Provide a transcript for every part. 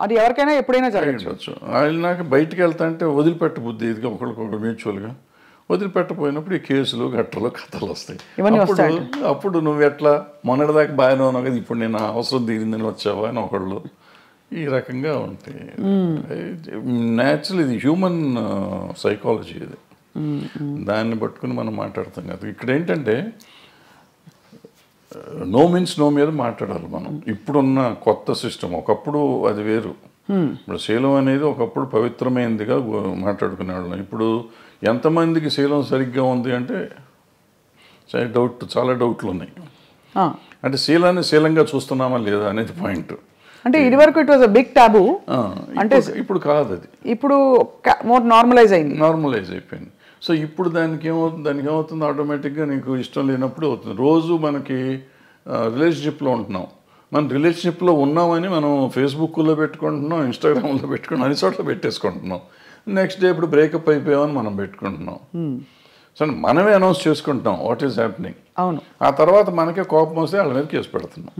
అది ఎవరికైనా ఎప్పుడైనా జరగచ్చు. ఆయన నాకు బయటికి వెళ్తా అంటే వదిలిపెట్ట బుద్ధి ఇదిగా ఒకరికొకరు మ్యూచువల్గా వదిలిపెట్టపోయినప్పుడు ఈ కేసులు గట్టలు కథలు వస్తాయి. అప్పుడు నువ్వు ఎట్లా మొన్నటిదాకా బాగానే ఉన్నావు కదా, ఇప్పుడు నేను అవసరం తీరిందని వచ్చావా అని ఒకళ్ళు ఈ రకంగా ఉంటాయి. న్యాచురల్, ఇది హ్యూమన్ సైకాలజీ, ఇది దాన్ని పట్టుకుని మనం మాట్లాడతాం కదా. ఇక్కడ ఏంటంటే నో మీన్స్ నో మీద మాట్లాడాలి మనం. ఇప్పుడున్న కొత్త సిస్టమ్, ఒకప్పుడు అది వేరు. ఇప్పుడు శీలం అనేది ఒకప్పుడు పవిత్రమైనదిగా మాట్లాడుకునేవాళ్ళం. ఇప్పుడు ఎంతమందికి శీలం సరిగ్గా ఉంది అంటే చాలా డౌట్లు ఉన్నాయి. అంటే శీలాన్ని శీలంగా చూస్తున్నామా లేదా అనేది పాయింట్. అంటే ఇది వరకు it was a big taboo, అంటే ఇప్పుడు కాదు, అది ఇప్పుడు మోర్ నార్మలైజ్ అయిపోయింది. సో ఇప్పుడు దానికి ఏమవుతుంది ఆటోమేటిక్గా నీకు ఇష్టం లేనప్పుడు అవుతుంది. రోజు మనకి రిలేషన్షిప్లో ఉంటున్నాం, మనం రిలేషన్షిప్లో ఉన్నామని మనం ఫేస్బుక్లో పెట్టుకుంటున్నాం, ఇన్స్టాగ్రామ్లో పెట్టుకుంటున్నాం, అన్ని చోట్ల పెట్టేసుకుంటున్నాం. నెక్స్ట్ డే ఇప్పుడు బ్రేకప్ అయిపోయామని మనం పెట్టుకుంటున్నాం. సో మనమే అనౌన్స్ చేసుకుంటున్నాం వాట్ ఈస్ హ్యాపెనింగ్. అవును, ఆ తర్వాత మనకే కోపం వస్తే వాళ్ళ మీద కేసు పెడుతున్నాం.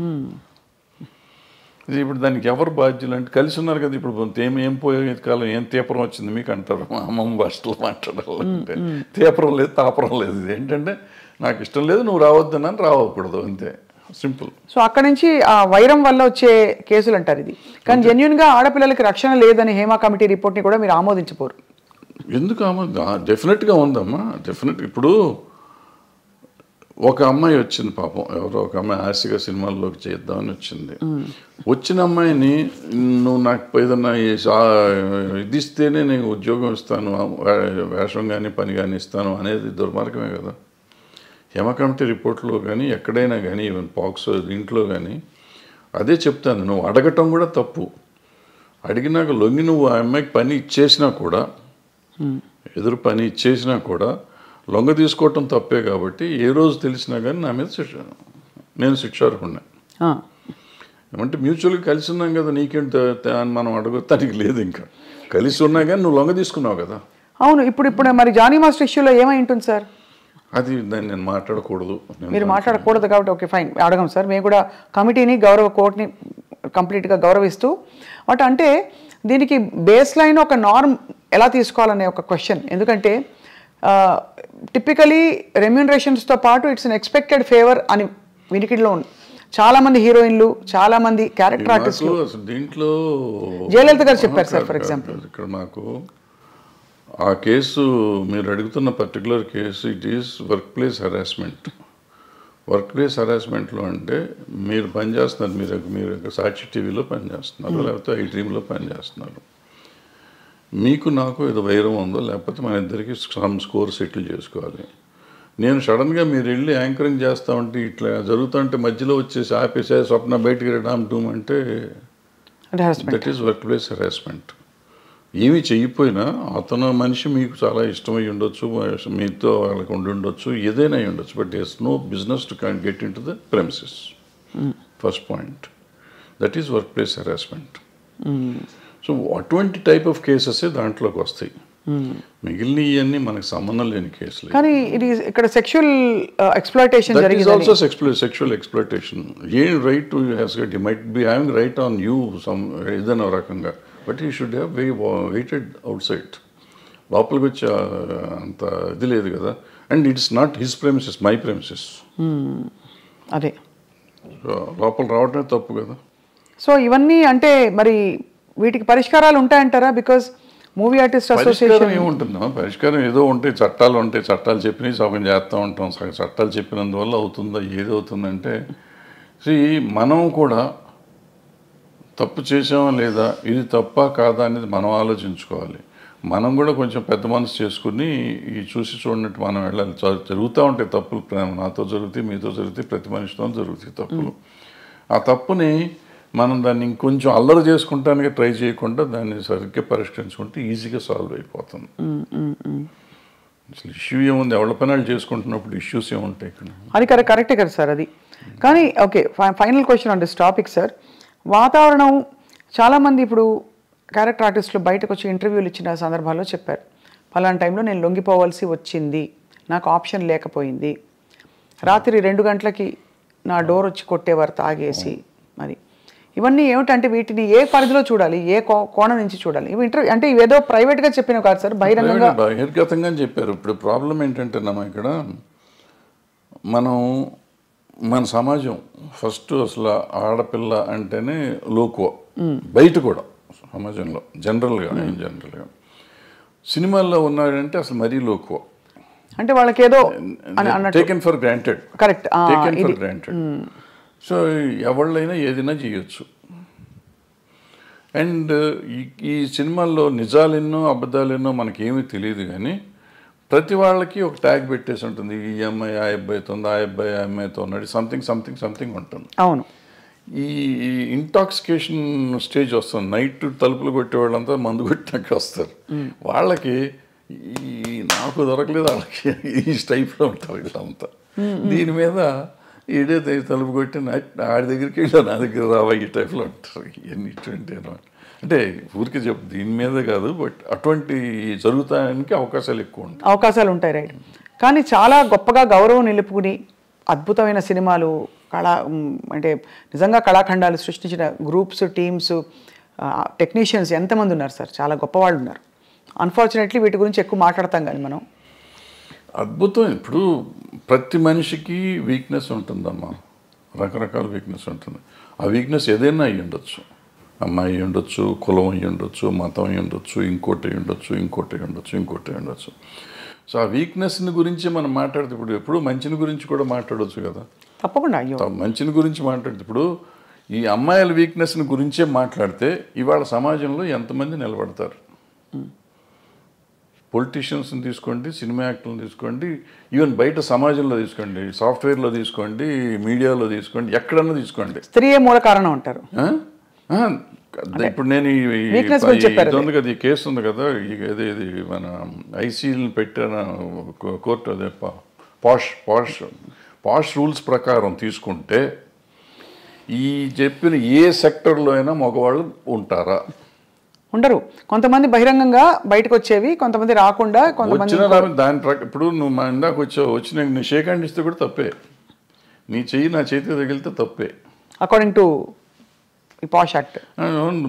ఇది ఇప్పుడు దానికి ఎవరు బాధ్యులు అంటే కలిసి ఉన్నారు కదా. ఇప్పుడు ఏం పోయే కాలం, ఏం తీపరం వచ్చింది మీకు అంటారు మా అమ్మమ్మ భాషలో మాట్లాడాలంటే. తీపరం లేదు, తాపరం లేదు. ఇది ఏంటంటే నాకు ఇష్టం లేదు, నువ్వు రావద్దనని రావకూడదు, అంతే, సింపుల్. సో అక్కడ నుంచి ఆ వైరం వల్ల వచ్చే కేసులు అంటారు ఇది. కానీ జెన్యున్గా ఆడపిల్లలకి రక్షణ లేదని హేమా కమిటీ రిపోర్ట్ని కూడా మీరు ఆమోదించపోరు. ఎందుకు డెఫినెట్గా ఉందమ్మా, డెఫినెట్. ఇప్పుడు ఒక అమ్మాయి వచ్చింది పాపం, ఎవరో ఒక అమ్మాయి ఆశగా సినిమాల్లోకి చేద్దామని వచ్చింది. వచ్చిన అమ్మాయిని నువ్వు నాకు ఏదన్నా ఇది ఇస్తేనే నేను ఉద్యోగం ఇస్తాను, వేషం కానీ పని కానీ ఇస్తాను అనేది దుర్మార్గమే కదా. హేమ కమిటీ రిపోర్ట్లో కానీ ఎక్కడైనా కానీ ఈవెన్ పాక్స్ దీంట్లో కానీ అదే చెప్తాను. నువ్వు అడగటం కూడా తప్పు. అడిగినాక లొంగి నువ్వు ఆ అమ్మాయికి పని ఇచ్చేసినా కూడా, ఎదురు పని ఇచ్చేసినా కూడా లొంగ తీసుకోవటం తప్పే. కాబట్టి ఏ రోజు తెలిసినా కానీ నా మీద నేను శిక్షార్హుడిని. ఏమంటే మ్యూచువల్గా కలిసి ఉన్నాం కదా, నీకేంటి అని మనం అడగటానికి లేదు. ఇంకా కలిసి ఉన్నా కానీ నువ్వు లొంగ తీసుకున్నావు కదా. అవును, ఇప్పుడు మరి జానీ మాస్టర్ ఇష్యూలో ఏమై ఉంటుంది సార్? అది దాన్ని నేను మాట్లాడకూడదు. మీరు మాట్లాడకూడదు కాబట్టి ఓకే ఫైన్, అడగం సార్. మేము కూడా కమిటీని కోర్టుని కంప్లీట్గా గౌరవిస్తూ అంటే దీనికి బేస్ లైన్ ఒక నార్మ్ ఎలా తీసుకోవాలనే ఒక క్వశ్చన్. ఎందుకంటే టిపికలీ రెమ్యూనరేషన్స్తో పాటు ఇట్స్ అన్ ఎక్స్పెక్టెడ్ ఫేవర్ అని వినికిడిలో ఉంది. చాలామంది హీరోయిన్లు, చాలామంది క్యారెక్టర్ ఆర్టిస్టులు, దీంట్లో జయలలిత గారు చెప్పారు సార్ ఫర్ ఎగ్జాంపుల్. ఇక్కడ నాకు ఆ కేసు మీరు అడుగుతున్న particular case, it is work place harassment. Work place హెరాస్మెంట్లో అంటే మీరు పనిచేస్తున్నారు, మీరు సాక్షి టీవీలో పనిచేస్తున్నారు, లేకపోతే ఐ డ్రీమ్లో పనిచేస్తున్నారు. మీకు నాకు ఏదో వైరం ఉందో, లేకపోతే మన ఇద్దరికి సమ్ స్కోర్ సెటిల్ చేసుకోవాలి. నేను సడన్గా మీరు వెళ్ళి యాంకరింగ్ చేస్తా ఉంటే, ఇట్లా జరుగుతుంటే మధ్యలో వచ్చేసి ఆపేసే స్వప్న బయటికి రామ్ డూమ్ అంటే that is work place harassment. ఏమీ చెయ్యిపోయినా అతను మనిషి మీకు చాలా ఇష్టమై ఉండొచ్చు, మీతో వాళ్ళకి ఉండొచ్చు, ఏదైనా అయి ఉండొచ్చు, but it's no business to can get into the premises. First point, that is work place harassment. So అటువంటి టైప్ ఆఫ్ కేసెస్ దాంట్లోకి వస్తాయి. మిగిలిన ఇవన్నీ మనకు సంబంధం లేని కేసులు. కానీ ఇది ఇక్కడ సెక్షువల్ ఎక్స్‌ప్లాయిటేషన్ జరిగింది. That is also sexual exploitation. A right to has gut, you might be having right on you some ఏదైనా రకంగా, but you should have weighted out side. లోపలికి వచ్చి అంత ఇది లేదు కదా. And it's not his premises, my premises. అదే లోపల రావడమే తప్పు కదా. సో ఇవన్నీ అంటే మరి వీటికి పరిష్కారాలు ఉంటాయంటారా? బికాజ్ మూవీ ఆర్టిస్ట్ అసోసియేషన్ ఏముంటుందా పరిష్కారం? ఏదో ఉంటాయి, చట్టాలు ఉంటాయి, చట్టాలు చెప్పినవి సగం చేస్తూ ఉంటాం. చట్టాలు చెప్పినందువల్ల అవుతుందా? ఏది అవుతుందంటే మనం కూడా తప్పు చేసామా లేదా, ఇది తప్ప కాదా అనేది మనం ఆలోచించుకోవాలి. మనం కూడా కొంచెం పెద్ద మనసు చేసుకుని ఈ చూసి చూడనట్టు మనం వెళ్ళాలి. జరుగుతూ ఉంటాయి తప్పులు, నాతో జరుగుతాయి, మీతో జరుగుతాయి, ప్రతి మనిషితో జరుగుతాయి తప్పులు. ఆ తప్పుని మనం దాన్ని ఇంకొంచెం అల్లరి చేసుకుంటానికి ట్రై చేయకుండా దాన్ని సరిగ్గా పరిష్కరించుకుంటే ఈజీగా సాల్వ్ అయిపోతుంది. అసలు ఇష్యూ ఏముంది, ఎవరి పనులు చేసుకుంటున్నప్పుడు ఇష్యూస్ ఏముంటాయి ఇక్కడ? అది కరెక్టే కదా సార్ అది. కానీ okay, final question on this topic sir. వాతావరణం చాలామంది ఇప్పుడు క్యారెక్టర్ ఆర్టిస్టులు బయటకు వచ్చి ఇంటర్వ్యూలు ఇచ్చిన సందర్భాల్లో చెప్పారు, ఫలానా టైంలో నేను లొంగిపోవాల్సి వచ్చింది, నాకు ఆప్షన్ లేకపోయింది, రాత్రి 2 గంటలకి నా డోర్ వచ్చి కొట్టేవారు తాగేసి. మరి ఇవన్నీ ఏమిటంటే వీటిని ఏ పరిధిలో చూడాలి, ఏ కోణం నుంచి చూడాలి? ఇవి ఇంటర్వ్యూ అంటే ఇవేదో ప్రైవేట్గా చెప్పినవి కాదు సార్, బహిరంగంగా బహిర్గతంగా చెప్పారు. ఇప్పుడు ప్రాబ్లం ఏంటంటే ఇక్కడ మనం మన సమాజం ఫస్ట్ అసలు ఆడపిల్ల అంటేనే లోకువ, బయట కూడా సమాజంలో జనరల్గా సినిమాల్లో ఉన్నాడంటే అసలు మరీ లోకువ, అంటే వాళ్ళకి ఏదో taken for granted. Correct, taken for granted. So ఎవళ్ళైనా ఏదైనా చేయొచ్చు. అండ్ ఈ సినిమాల్లో నిజాలెన్నో అబద్ధాలెన్నో మనకేమీ తెలియదు, కానీ ప్రతి వాళ్ళకి ఒక ట్యాగ్ పెట్టేసి ఉంటుంది. ఈ అమ్మాయి ఆ అబ్బాయితో ఉంది, ఆ అబ్బాయి ఆ అమ్మాయితో ఉన్నాడు, సంథింగ్ ఉంటుంది. అవును. ఈ ఇంటాక్సికేషన్ స్టేజ్ వస్తుంది. నైట్ తలుపులు కొట్టే వాళ్ళంతా మందు కొట్టినాక వస్తారు. వాళ్ళకి ఈ నాకు దొరకలేదు, వాళ్ళకి ఈ టైప్లో ఉంటారు వీళ్ళంతా. దీని మీద ఈడే తలుపు కొట్టి ఆడి దగ్గరికి వెళ్ళా, నా దగ్గర రావా, ఈ టైప్లో ఉంటారు. ఇవన్నీ ఇటువంటి అంటే ఊరికి చెప్పు, దీని మీదే కాదు, బట్ అటువంటి జరుగుతానికి అవకాశాలు ఉంటాయి. రైట్. కానీ చాలా గొప్పగా గౌరవం నిలుపుకుని అద్భుతమైన సినిమాలు, అంటే నిజంగా కళాఖండాలు సృష్టించిన గ్రూప్స్, టీమ్స్, టెక్నీషియన్స్ ఎంతమంది ఉన్నారు సార్, చాలా గొప్పవాళ్ళు ఉన్నారు. అన్ఫార్చునేట్లీ వీటి గురించి ఎక్కువ మాట్లాడతాం కానీ మనం. అద్భుతం. ఇప్పుడు ప్రతి మనిషికి వీక్నెస్ ఉంటుందమ్మా, రకరకాల వీక్నెస్ ఉంటుంది. ఆ వీక్నెస్ ఏదైనా అయ్యి ఉండొచ్చు, అమ్మాయి అయ్యి ఉండొచ్చు, కులం అయ్యి ఉండొచ్చు, మతం అయ్యి ఉండొచ్చు, ఇంకోటి ఉండొచ్చు. సో ఆ వీక్నెస్ని గురించి మనం మాట్లాడితే ఇప్పుడు మంచిని గురించి కూడా మాట్లాడవచ్చు కదా. తప్పకుండా. మంచిని గురించి మాట్లాడితే ఇప్పుడు ఈ అమ్మాయిల వీక్నెస్ని గురించే మాట్లాడితే ఇవాళ సమాజంలో ఎంతమంది నిలబడతారు? పొలిటీషియన్స్ని తీసుకోండి, సినిమా యాక్టర్లను తీసుకోండి, ఈవెన్ బయట సమాజంలో తీసుకోండి, సాఫ్ట్వేర్లో తీసుకోండి, మీడియాలో తీసుకోండి, ఎక్కడన్నా తీసుకోండి, స్త్రీయే మూల కారణం అంటారు. ఇప్పుడు నేను ఇది ఉంది కదా, ఈ కేసు ఉంది కదా, ఇది మన ఐసీఎల్ని పెట్టిన కోర్టు, అదే పాష్ రూల్స్ ప్రకారం తీసుకుంటే ఈ చెప్పిన ఏ సెక్టర్లో అయినా మగవాళ్ళు ఉంటారా? ఉండరు. కొంతమంది బహిరంగంగా బయటకు వచ్చేవి, కొంతమంది రాకుండా, కొంతమంది దాని ఇప్పుడు నువ్వు మా ఇందాక వచ్చి నీ షేక్ హ్యాండ్ ఇస్తే కూడా తప్పే, నీ చెయ్యి నా చేతికి తగిలితే తప్పే, according to posh act.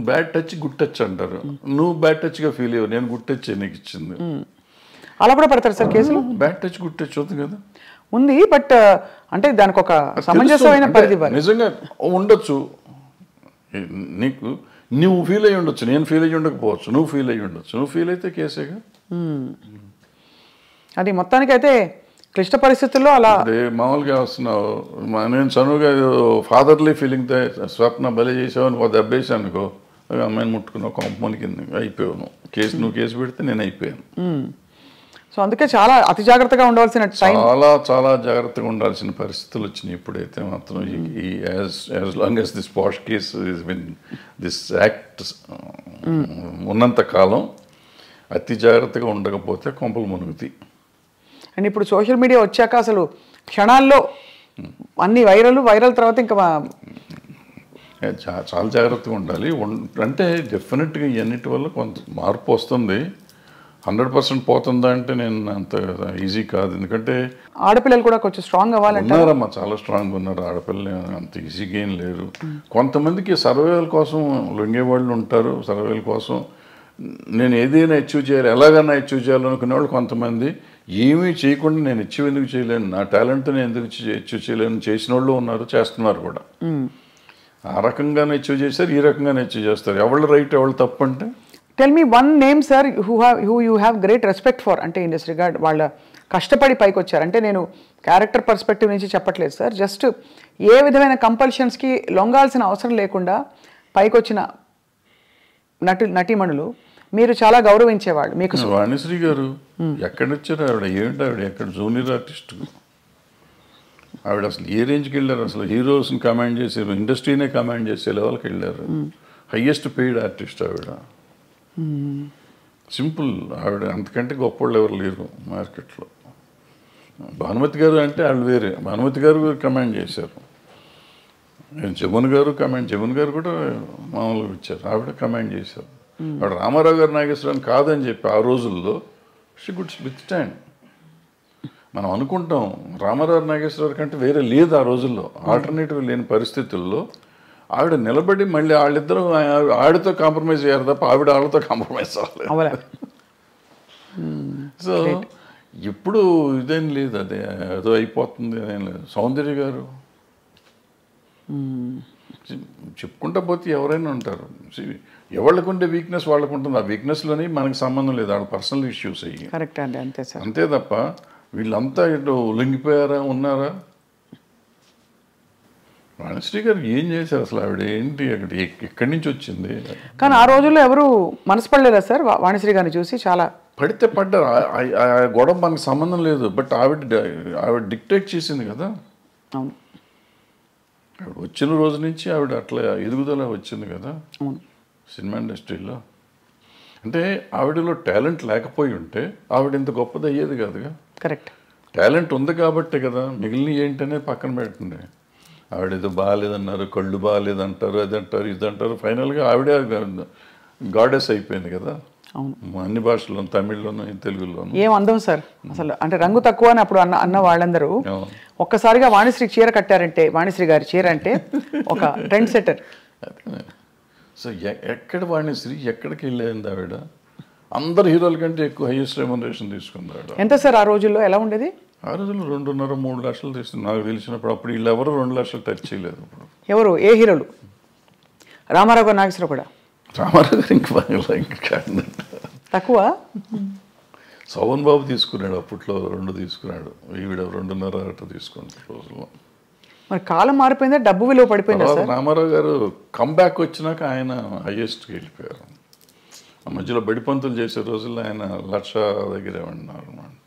Bad touch good touch అంటారు. నువ్వు బ్యాడ్ టచ్గా ఫీల్ అయ్యావు, నేను గుడ్ టచ్ నీకు ఇచ్చింది. అలా కూడా పడతారు సార్ కేసులు? బ్యాడ్ టచ్ గుడ్ టచ్ అవుతుంది కదా, ఉంది. బట్ అంటే దానికి ఒక సమంజసమైన పరిధి నిజంగా ఉండొచ్చు. నీకు నువ్వు ఫీల్ అయ్యి ఉండొచ్చు, నేను ఫీల్ అయ్యి ఉండకపోవచ్చు, నువ్వు ఫీల్ అయ్యి ఉండొచ్చు. నువ్వు ఫీల్ అయితే కేసేగా. అది మొత్తానికైతే క్లిష్ట పరిస్థితుల్లో అలా మామూలుగా వస్తున్నావు. నేను చనువుగా ఫాదర్లీ ఫీలింగ్ స్వప్న బలి చేసావు అని దెబ్బేసాను అనుకో, అమ్మాయిని ముట్టుకున్నావు, కొంపమని కింద అయిపోయావు. నువ్వు కేసు పెడితే నేను అయిపోయాను. సో అందుకే చాలా అతి జాగ్రత్తగా ఉండవలసిన టైం, చాలా జాగ్రత్తగా ఉండాల్సిన పరిస్థితులు వచ్చినాయి. ఇప్పుడైతే మాత్రం as long as this posh case this act ఉన్నంత కాలం అతి జాగ్రత్తగా ఉండకపోతే కొంపలు మునుగుతాయి. అండ్ ఇప్పుడు సోషల్ మీడియా వచ్చాక అసలు క్షణాల్లో అన్ని వైరల్ తర్వాత ఇంకా చాలా జాగ్రత్తగా ఉండాలి. అంటే డెఫినెట్గా ఇవన్నిటి వల్ల కొంత మార్పు వస్తుంది. 100% పోతుందా అంటే నేను అంత ఈజీ కాదు. ఎందుకంటే ఆడపిల్లలు కూడా కొంచెం స్ట్రాంగ్ అవ్వాలంటే ఉన్నారమ్మా, చాలా స్ట్రాంగ్ ఉన్నారు. ఆడపిల్లలు అంత ఈజీగా ఏం లేరు. కొంతమందికి సర్వేల కోసం లొంగేవాళ్ళు ఉంటారు. సర్వేల కోసం నేను ఏదైనా అచీవ్ చేయాలి, ఎలాగైనా అచీవ్ చేయాలనుకునే వాళ్ళు కొంతమంది, ఏమీ చేయకుండా నేను అచీవ్ ఎందుకు చేయలేను, నా టాలెంట్తో నేను ఎందుకు అచీవ్ చేయలేను చేసిన వాళ్ళు ఉన్నారు, చేస్తున్నారు కూడా. ఆ రకంగానే అచీవ్ చేస్తారు, ఈ రకంగానే అచీవ్ చేస్తారు. ఎవళ్ళు రైట్ ఎవళ్ళు తప్పు అంటే tell me one name sir who you have great respect for, అంటే ఇన్ దిస్ రిగార్డ్ వాళ్ళ కష్టపడి పైకి వచ్చారు. అంటే నేను క్యారెక్టర్ పర్స్పెక్టివ్ నుంచి చెప్పట్లేదు సార్, జస్ట్ ఏ విధమైన కంపల్షన్స్కి లొంగాల్సిన అవసరం లేకుండా పైకి వచ్చిన నటీమణులు మీరు చాలా గౌరవించేవాళ్ళు. మీకు వాణిశ్రీ గారు ఎక్కడొచ్చారు? ఆవిడ ఎక్కడ జూనియర్ ఆర్టిస్ట్, ఆవిడ అసలు ఏ రేంజ్కి వెళ్ళారు? అసలు హీరోస్ని కమాండ్ చేసారు, ఇండస్ట్రీనే కమాండ్ చేసే లెవెల్కి వెళ్ళారు. హయ్యెస్ట్ పెయిడ్ ఆర్టిస్ట్ ఆవిడ. సింపుల్, ఆవిడ అంతకంటే గొప్పవాళ్ళు ఎవరు లేరు మార్కెట్లో. భానుమతి గారు అంటే వాళ్ళు వేరే, భానుమతి గారు కమాండ్ చేశారు. జమున్ గారు కూడా మామూలుగా ఇచ్చారు, ఆవిడ కమాండ్ చేశారు. ఆవిడ రామారావు గారు నాగేశ్వరరావు కాదని చెప్పి ఆ రోజుల్లో షీ గుడ్ విత్ స్టాండ్. మనం అనుకుంటాం రామారావు నాగేశ్వరరావు కంటే వేరే లేదు ఆ రోజుల్లో, ఆల్టర్నేటివ్ లేని పరిస్థితుల్లో ఆవిడ నిలబడి మళ్ళీ వాళ్ళిద్దరూ ఆవిడతో కాంప్రమైజ్ అయ్యారు తప్ప ఆవిడ వాళ్ళతో కాంప్రమైజ్ అవ్వలేదు. అవలే. సో ఎప్పుడు ఇదేం లేదు, అదే ఏదో అయిపోతుంది అదేం లేదు. సౌందర్య గారు చెప్పుకుంటా పోతే ఎవరైనా ఉంటారు. ఎవరికి ఉండే వీక్నెస్ వాళ్ళకు ఉంటుంది. ఆ వీక్నెస్లోని మనకి సంబంధం లేదు, వాళ్ళ పర్సనల్ ఇష్యూస్ అయ్యి. కరెక్ట్ అండి, అంతే సార్. అంతే తప్ప వీళ్ళంతా ఇటు లొంగిపోయారా ఉన్నారా? వాణిశ్రీ గారు ఏం చేశారు అసలు? ఆవిడ ఏంటి, అక్కడ ఎక్కడి నుంచి వచ్చింది? కానీ ఆ రోజుల్లో ఎవరు మనసు పడలేదా సార్ వాణిశ్రీ గారిని చూసి? చాలా పడితే పడ్డారు, ఆ గొడవ మనకు సంబంధం లేదు. బట్ ఆవిడ డిక్టేట్ చేసింది కదా. అవును, ఆవిడ వచ్చిన రోజు నుంచి ఆవిడ అట్లా ఎదుగుదల వచ్చింది కదా అవును. సినిమా ఇండస్ట్రీలో. అంటే ఆవిడలో టాలెంట్ లేకపోయి ఉంటే ఆవిడ ఇంత గొప్పది అయ్యేది కాదుగా. కరెక్ట్. టాలెంట్ ఉంది కాబట్టే కదా మిగిలిన ఏంటనే పక్కన పెట్టండి. ఆవిడ ఏదో బాగాలేదన్నారు, కళ్ళు బాగాలేదంటారు, అది అంటారు, ఇది అంటారు. ఫైనల్గా ఆవిడే గాడెస్ అయిపోయింది కదా. అవును, అన్ని భాషల్లోనూ, తమిళ్లోనూ, తెలుగులోనూ. ఏం అందం సార్ అసలు. అంటే రంగు తక్కువ అని అప్పుడు అన్న వాళ్ళందరూ ఒక్కసారిగా వాణిశ్రీ చీర కట్టారంటే, వాణిశ్రీ గారి చీర అంటే ఒక ట్రెండ్ సెట్టర్. సో ఎక్కడ వాణిశ్రీ ఎక్కడికి వెళ్ళేది ఆవిడ? అందరు హీరోల కంటే ఎక్కువ హైయెస్ట్ రెమ్యునరేషన్ తీసుకుంది ఆవిడ. ఎంత సార్ ఆ రోజుల్లో? ఎలా ఉండేది ఆ రోజుల్లో 2.5-3 లక్షలు తీసుకుంది నాకు తెలిసినప్పుడు. అప్పుడు వీళ్ళు ఎవరు 2 లక్షలు టచ్ చేయలేదు. అప్పుడు ఎవరు, ఏ హీరోలు? రామారావు గారు, నాగేశ్వరరావు కూడా? రామారావు గారు ఇంకా కాదు, తక్కువ. శోభన్ బాబు తీసుకున్నాడు అప్పట్లో, 2 తీసుకున్నాడు. ఈవిడ 2.5 తీసుకుంది రోజుల్లో. మరి కాలం మారిపోయిందా, డబ్బు విలువ పడిపోయిందా సార్? రామారావు గారు కంబ్యాక్ వచ్చినాక ఆయన హైయెస్ట్కి వెళ్ళిపోయారు. ఆ మధ్యలో బడిపంతులు చేసే రోజుల్లో ఆయన 1,00,000 దగ్గరే ఉన్నారు అన్నమాట.